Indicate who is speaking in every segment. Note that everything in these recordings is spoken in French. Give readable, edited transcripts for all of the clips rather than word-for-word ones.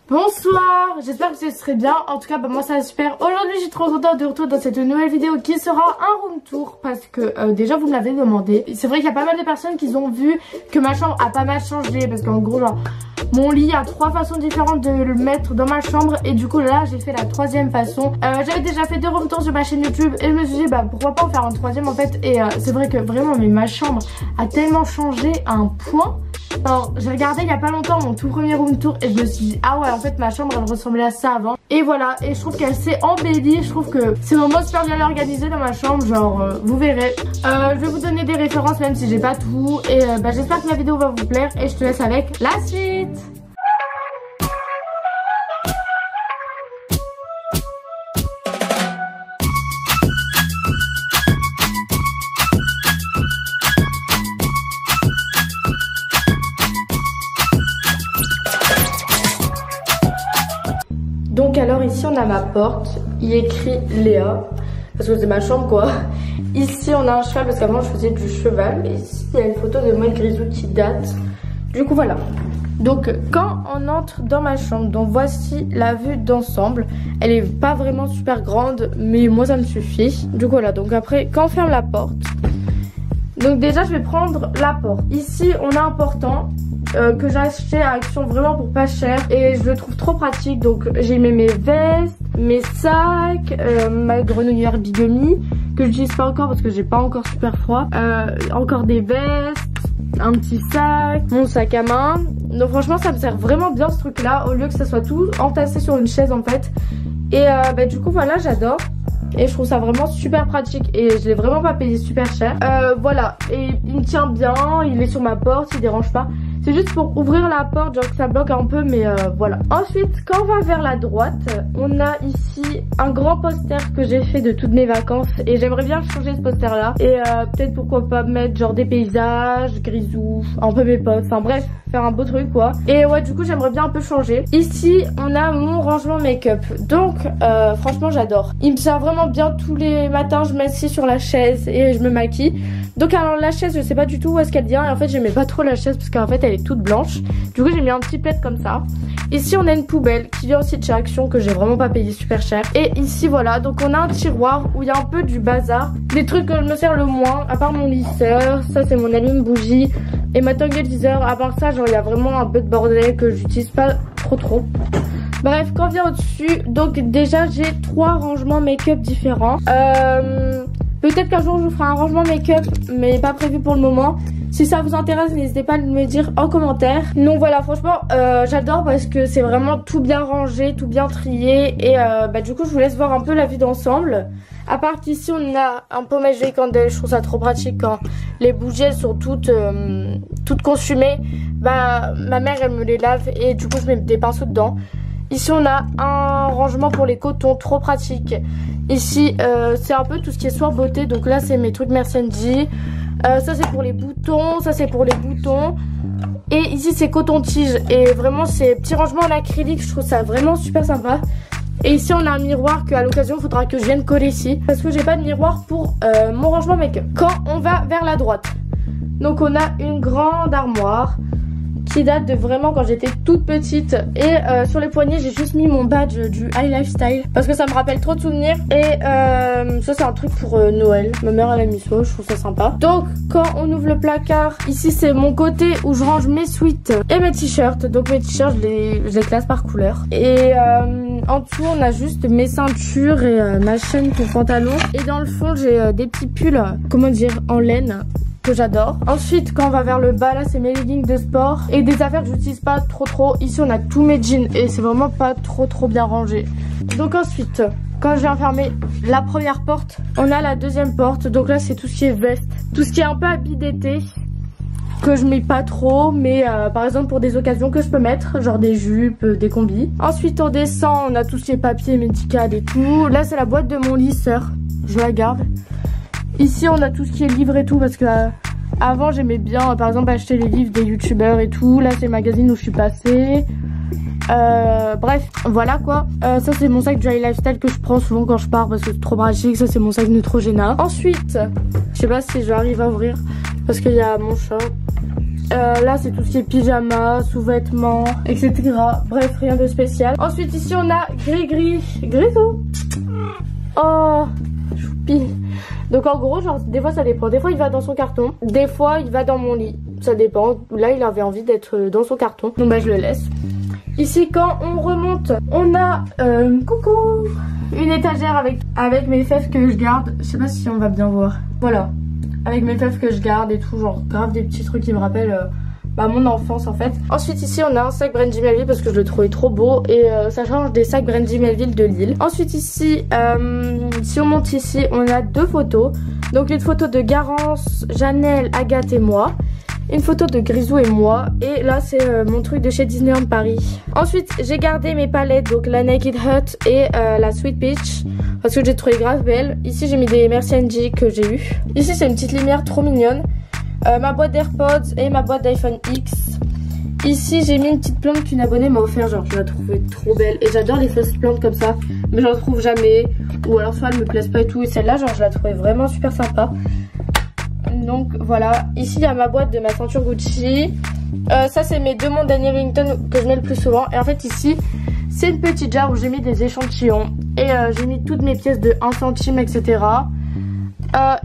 Speaker 1: Bonsoir, j'espère que ce serait bien. En tout cas moi ça va super. Aujourd'hui je suis trop contente de retour dans cette nouvelle vidéo qui sera un room tour. Parce que déjà vous me l'avez demandé. C'est vrai qu'il y a pas mal de personnes qui ont vu que ma chambre a pas mal changé. Parce qu'en gros genre mon lit a 3 façons différentes de le mettre dans ma chambre. Et du coup là j'ai fait la 3e façon. J'avais déjà fait 2 room tours sur ma chaîne YouTube. Et je me suis dit bah pourquoi pas en faire un 3e en fait. Et c'est vrai que vraiment mais ma chambre a tellement changé à un point. Alors j'ai regardé il y a pas longtemps mon tout premier room tour et je me suis dit ah ouais en fait ma chambre elle ressemblait à ça avant. Et voilà, et je trouve qu'elle s'est embellie. Je trouve que c'est vraiment super bien organisé dans ma chambre. Genre vous verrez. Je vais vous donner des références même si j'ai pas tout. Et j'espère que la vidéo va vous plaire. Et je te laisse avec la suite. Donc alors ici on a ma porte, il est écrit Léa, parce que c'est ma chambre quoi. Ici on a un cheval parce qu'avant je faisais du cheval. Et ici il y a une photo de moi et Grisou qui date. Du coup voilà. Donc quand on entre dans ma chambre, donc voici la vue d'ensemble. Elle est pas vraiment super grande mais moi ça me suffit. Du coup voilà, donc après quand on ferme la porte. Donc déjà je vais prendre la porte. Ici on a un portant. Que j'ai acheté à Action vraiment pour pas cher et je le trouve trop pratique. Donc j'ai mis mes vestes, mes sacs, ma grenouillère bigomie que j'utilise pas encore parce que j'ai pas encore super froid, encore des vestes, un petit sac, mon sac à main. Donc franchement ça me sert vraiment bien ce truc là au lieu que ça soit tout entassé sur une chaise en fait. Et du coup voilà, j'adore. Et je trouve ça vraiment super pratique et je l'ai vraiment pas payé super cher. Voilà, et il me tient bien, il est sur ma porte, il dérange pas. C'est juste pour ouvrir la porte, genre que ça bloque un peu, mais voilà. Ensuite, quand on va vers la droite, on a ici un grand poster que j'ai fait de toutes mes vacances. Et j'aimerais bien changer ce poster là. Et peut-être pourquoi pas mettre genre des paysages, Grisou, un peu mes potes, enfin bref, faire un beau truc quoi. Et ouais, du coup j'aimerais bien un peu changer. Ici, on a mon rangement make-up. Donc franchement j'adore. Il me sert vraiment bien tous les matins, je m'assieds sur la chaise et je me maquille. Donc alors la chaise je sais pas du tout où est-ce qu'elle vient. Et en fait j'aimais pas trop la chaise parce qu'en fait elle est toute blanche. Du coup j'ai mis un petit plaid comme ça. Ici on a une poubelle qui vient aussi de chez Action que j'ai vraiment pas payé super cher. Et ici voilà, donc on a un tiroir où il y a un peu du bazar. Des trucs que je me sers le moins, à part mon lisseur. Ça c'est mon allume-bougie et ma tongue teaser. À part ça genre il y a vraiment un peu de bordel que j'utilise pas trop. Bref, quand on vient au-dessus, donc déjà j'ai 3 rangements make-up différents. Peut-être qu'un jour je vous ferai un rangement make-up, mais pas prévu pour le moment. Si ça vous intéresse, n'hésitez pas à me dire en commentaire. Donc voilà, franchement, j'adore parce que c'est vraiment tout bien rangé, tout bien trié. Et du coup, je vous laisse voir un peu la vue d'ensemble. À part qu'ici, on a un pommage de candelle. Je trouve ça trop pratique quand les bougies elles sont toutes consumées. Bah, ma mère, elle me les lave et du coup, je mets des pinceaux dedans. Ici, on a un rangement pour les cotons, trop pratique. Ici, c'est un peu tout ce qui est soin beauté. Donc là, c'est mes trucs Mercendi. Ça, c'est pour les boutons. Ça, c'est pour les boutons. Et ici, c'est coton-tige. Et vraiment, c'est petit rangement en acrylique. Je trouve ça vraiment super sympa. Et ici, on a un miroir qu'à l'occasion, il faudra que je vienne coller ici. Parce que j'ai pas de miroir pour mon rangement make-up. Quand on va vers la droite, donc on a une grande armoire qui date de vraiment quand j'étais toute petite. Et sur les poignets j'ai juste mis mon badge du High Lifestyle parce que ça me rappelle trop de souvenirs. Et ça c'est un truc pour Noël. Ma mère elle a mis ça, je trouve ça sympa. Donc quand on ouvre le placard, ici c'est mon côté où je range mes sweats et mes t-shirts. Donc mes t-shirts je les classe par couleur. Et en dessous on a juste mes ceintures et ma chaîne pour pantalon. Et dans le fond j'ai des petits pulls, comment dire, en laine que j'adore. Ensuite quand on va vers le bas, là c'est mes leggings de sport et des affaires que j'utilise pas trop. Ici on a tous mes jeans et c'est vraiment pas trop bien rangé. Donc ensuite quand je viens fermer la première porte, on a la deuxième porte. Donc là c'est tout ce qui est veste, tout ce qui est un peu habit d'été que je mets pas trop, mais par exemple pour des occasions que je peux mettre, genre des jupes, des combis. Ensuite on descend, on a tout ce qui est papier médical et tout. Là c'est la boîte de mon lisseur, je la garde. Ici on a tout ce qui est livres et tout parce que avant j'aimais bien par exemple acheter les livres des youtubeurs et tout. Là c'est le magazine où je suis passée. Bref voilà quoi. Ça c'est mon sac du High Lifestyle que je prends souvent quand je pars parce que c'est trop pratique. Ça c'est mon sac Neutrogena. Ensuite je sais pas si j'arrive à ouvrir parce qu'il y a mon chat Là c'est tout ce qui est pyjama, sous-vêtements, etc. Bref, rien de spécial. Ensuite ici on a Grisou. Oh, choupi. Donc en gros, genre des fois ça dépend. Des fois il va dans son carton, des fois il va dans mon lit. Ça dépend. Là il avait envie d'être dans son carton, donc bah je le laisse. Ici quand on remonte, on a coucou, une étagère avec mes fèves que je garde. Je sais pas si on va bien voir. Voilà, avec mes fèves que je garde et tout, genre grave des petits trucs qui me rappellent mon enfance en fait. Ensuite ici on a un sac Brandy Melville parce que je le trouvais trop beau et ça change des sacs Brandy Melville de Lille. Ensuite ici, si on monte ici, on a 2 photos. Donc une photo de Garance, Janelle, Agathe et moi. Une photo de Grisou et moi. Et là c'est mon truc de chez Disneyland Paris. Ensuite j'ai gardé mes palettes, donc la Naked Hut et la Sweet Peach, parce que j'ai trouvé grave belle. Ici j'ai mis des Merci Angie que j'ai eu. Ici c'est une petite lumière trop mignonne. Ma boîte d'AirPods et ma boîte d'iPhone X. Ici j'ai mis une petite plante qu'une abonnée m'a offert, genre je la trouvais trop belle. Et j'adore les fausses plantes comme ça, mais j'en trouve jamais. Ou alors soit elles me plaisent pas et tout. Et celle-là genre je la trouvais vraiment super sympa. Donc voilà, ici il y a ma boîte de ma ceinture Gucci. Ça c'est mes 2 montres Daniel Wellington que je mets le plus souvent. Et en fait ici c'est une petite jarre où j'ai mis des échantillons. Et j'ai mis toutes mes pièces de 1 centime, etc.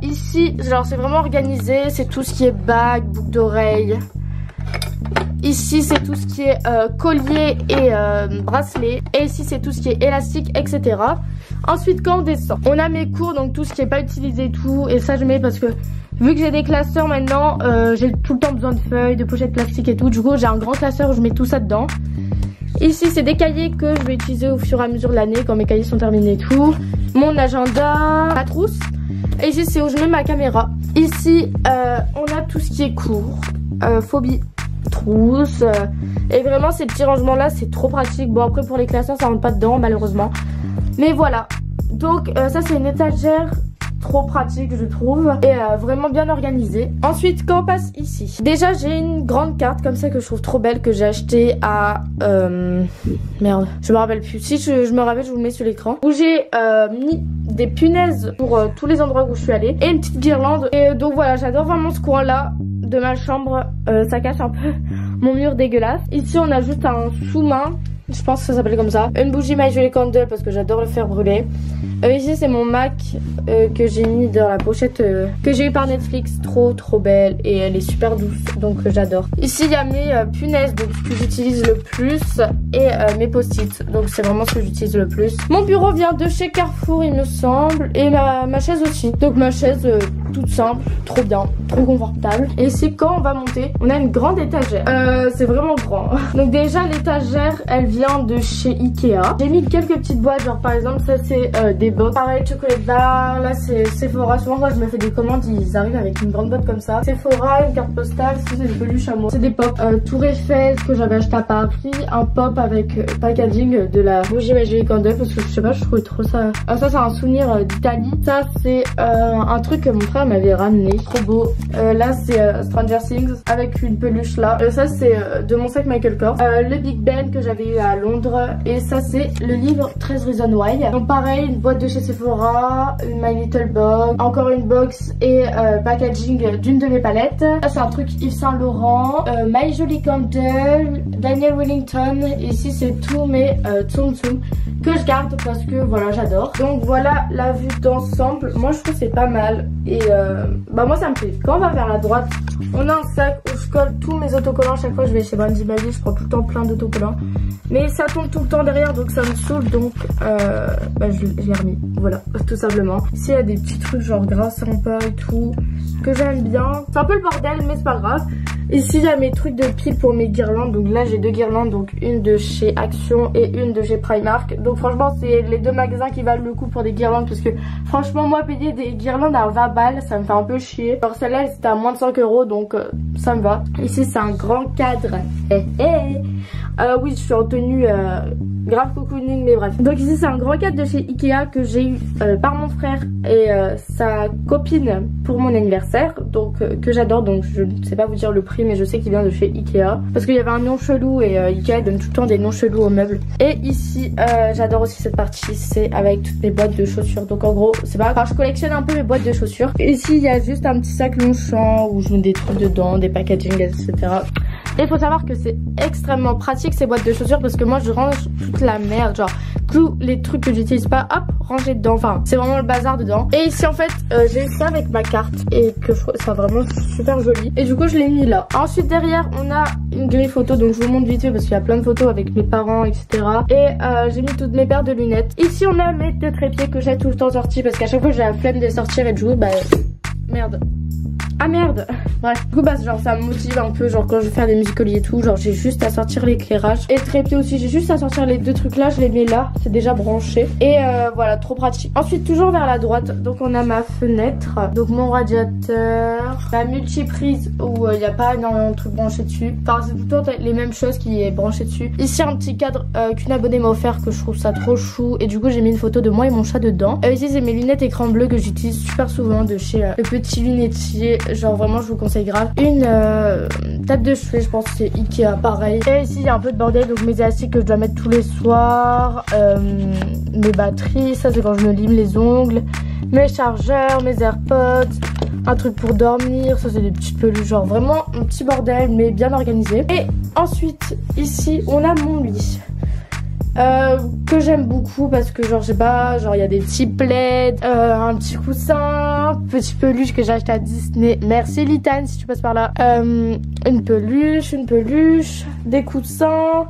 Speaker 1: Ici, genre c'est vraiment organisé, c'est tout ce qui est bague, boucle d'oreille. Ici c'est tout ce qui est collier et bracelet. Et ici c'est tout ce qui est élastique, etc. Ensuite quand on descend, on a mes cours, donc tout ce qui est pas utilisé et tout. Et ça je mets parce que vu que j'ai des classeurs maintenant, j'ai tout le temps besoin de feuilles, de pochettes plastiques et tout. Du coup j'ai un grand classeur où je mets tout ça dedans. Ici c'est des cahiers que je vais utiliser au fur et à mesure de l'année quand mes cahiers sont terminés et tout. Mon agenda, ma trousse. Et ici c'est où je mets ma caméra. Ici on a tout ce qui est cours, phobie, trousse. Et vraiment ces petits rangements là c'est trop pratique. Bon après pour les classeurs ça rentre pas dedans malheureusement. Mais voilà. Donc ça c'est une étagère trop pratique je trouve. Et vraiment bien organisée. Ensuite quand on passe ici, déjà j'ai une grande carte comme ça que je trouve trop belle, que j'ai achetée à merde je me rappelle plus. Si je me rappelle je vous le mets sur l'écran. Où j'ai mis des punaises pour tous les endroits où je suis allée. Et une petite guirlande. Et donc voilà, j'adore vraiment ce coin là de ma chambre. Ça cache un peu mon mur dégueulasse. Ici on a juste un sous-main, je pense que ça s'appelle comme ça. Une bougie My Jolly Candle parce que j'adore le faire brûler. Ici c'est mon Mac que j'ai mis dans la pochette que j'ai eu par Netflix. Trop belle et elle est super douce, donc j'adore. Ici il y a mes punaises, donc ce que j'utilise le plus. Et mes post-it, donc c'est vraiment ce que j'utilise le plus. Mon bureau vient de chez Carrefour il me semble. Et ma chaise aussi. Donc ma chaise toute simple, trop bien, trop confortable. Et ici quand on va monter, on a une grande étagère. C'est vraiment grand. Donc déjà l'étagère elle vient de chez Ikea. J'ai mis quelques petites boîtes, genre par exemple ça c'est des bottes. Pareil chocolat bar, là c'est Sephora. Souvent quand je me fais des commandes ils arrivent avec une grande boîte comme ça. Sephora, une carte postale, c'est des peluches à moi. C'est des pop. Tour Eiffel que j'avais acheté à Paris. Un pop avec packaging de la bougie My Jolly Candle parce que je sais pas, je trouvais trop ça. Ça c'est un souvenir d'Italie. Ça c'est un truc que mon frère m'avait ramené. Trop beau. Là c'est Stranger Things avec une peluche là. Ça c'est de mon sac Michael Kors. Le Big Ben que j'avais eu à Londres. Et ça c'est le livre 13 Reasons Why. Donc pareil, une boîte de chez Sephora, une My Little Box, encore une box et packaging d'une de mes palettes. Ça c'est un truc Yves Saint Laurent, My Jolly Candle, Daniel Wellington. Et ici c'est tous mes Tsum Tsum que je garde parce que voilà j'adore. Donc voilà la vue d'ensemble. Moi je trouve c'est pas mal. Et moi ça me plaît. Quand on va vers la droite, on a un sac où je colle tous mes autocollants. Chaque fois que je vais chez Brandy Melville, je prends tout le temps plein d'autocollants. Mais ça tombe tout le temps derrière donc ça me saoule. Donc je l'ai remis. Voilà, tout simplement. Ici il y a des petits trucs genre gras sympa et tout que j'aime bien. C'est un peu le bordel mais c'est pas grave. Ici il y a mes trucs de pile pour mes guirlandes. Donc là j'ai 2 guirlandes, donc une de chez Action et une de chez Primark. Donc franchement c'est les 2 magasins qui valent le coup pour des guirlandes. Parce que franchement moi payer des guirlandes à 20 balles ça me fait un peu chier. Alors celle-là c'était à moins de 5 € donc ça me va. Ici c'est un grand cadre. Oui je suis en tenue grave cocooning mais bref. Donc ici c'est un grand cadre de chez Ikea que j'ai eu par mon frère et sa copine pour mon anniversaire. Donc que j'adore, donc je ne sais pas vous dire le prix. prix, mais je sais qu'il vient de chez Ikea. Parce qu'il y avait un nom chelou et Ikea donne tout le temps des noms chelous aux meubles. Et ici, j'adore aussi cette partie, c'est avec toutes mes boîtes de chaussures. Donc en gros, c'est pas... Enfin, je collectionne un peu mes boîtes de chaussures. Et ici, il y a juste un petit sac Longchamp où je mets des trucs dedans, des packaging, etc. Et il faut savoir que c'est extrêmement pratique ces boîtes de chaussures parce que moi je range toute la merde, genre tous les trucs que j'utilise pas, hop, rangés dedans. Enfin, c'est vraiment le bazar dedans. Et ici en fait, j'ai ça avec ma carte et que je trouve ça vraiment super joli. Et du coup, je l'ai mis là. Ensuite derrière, on a une grille photo, donc je vous montre vite fait parce qu'il y a plein de photos avec mes parents, etc. Et j'ai mis toutes mes paires de lunettes. Ici, on a mes deux trépieds que j'ai tout le temps sortis parce qu'à chaque fois j'ai la flemme de sortir et de jouer, bah merde. Ah merde. Bref, du coup bah genre ça me motive un peu, genre quand je vais faire des musicaliers et tout, genre j'ai juste à sortir l'éclairage. Et trépied aussi, j'ai juste à sortir les deux trucs là, je les mets là, c'est déjà branché. Et voilà, trop pratique. Ensuite toujours vers la droite, donc on a ma fenêtre, donc mon radiateur, ma multiprise où il n'y a pas énormément de trucs branchés dessus. Enfin c'est tout le temps les mêmes choses qui est branché dessus. Ici un petit cadre qu'une abonnée m'a offert que je trouve ça trop chou. Et du coup j'ai mis une photo de moi et mon chat dedans. Ici c'est mes lunettes écran bleu que j'utilise super souvent de chez le petit lunetier. Genre vraiment je vous conseille grave. Une tête de chevet, je pense que c'est Ikea pareil. Et ici il y a un peu de bordel, donc mes élastiques que je dois mettre tous les soirs, mes batteries, ça c'est quand je me lime les ongles, mes chargeurs, mes AirPods, un truc pour dormir, ça c'est des petites peluches, genre vraiment un petit bordel mais bien organisé. Et ensuite ici on a mon lit. Que j'aime beaucoup parce que genre je sais pas, genre il y a des petits plaids, un petit coussin, petit peluche que j'ai acheté à Disney, merci Litane si tu passes par là, une peluche, des coussins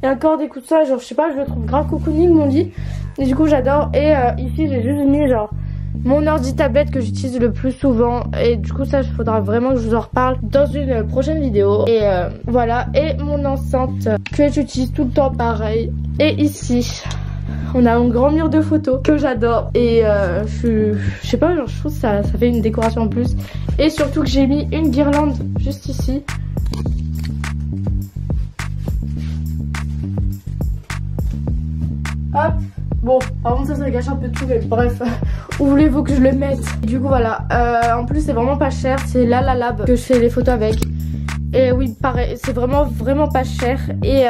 Speaker 1: et encore des coussins, genre je sais pas, je le trouve grave cocooning mon lit et du coup j'adore. Et ici j'ai juste mis genre mon ordi tablette que j'utilise le plus souvent et du coup ça il faudra vraiment que je vous en reparle dans une prochaine vidéo. Et voilà, et mon enceinte que j'utilise tout le temps pareil. Et ici on a un grand mur de photos que j'adore et je sais pas, genre je trouve que ça fait une décoration en plus. Et surtout que j'ai mis une guirlande juste ici. Hop. Bon, par contre ça gâche un peu tout, mais bref, où voulez-vous que je le mette? Du coup voilà, en plus c'est vraiment pas cher, c'est La La Lab que je fais les photos avec. Et oui, pareil, c'est vraiment pas cher. Et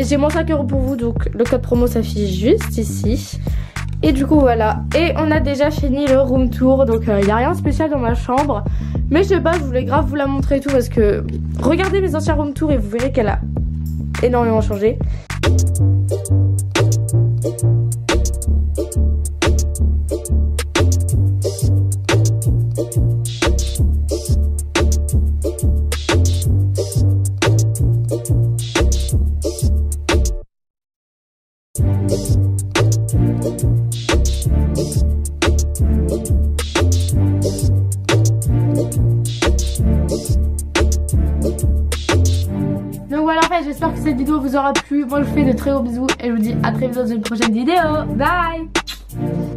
Speaker 1: j'ai moins 5 € pour vous, donc le code promo s'affiche juste ici. Et du coup voilà, et on a déjà fini le room tour, donc il n'y a rien de spécial dans ma chambre. Mais je sais pas, je voulais grave vous la montrer et tout parce que regardez mes anciens room tours et vous verrez qu'elle a énormément changé. Donc voilà, en fait j'espère que cette vidéo vous aura plu. Moi je vous fais de très gros bisous et je vous dis à très vite dans une prochaine vidéo. Bye.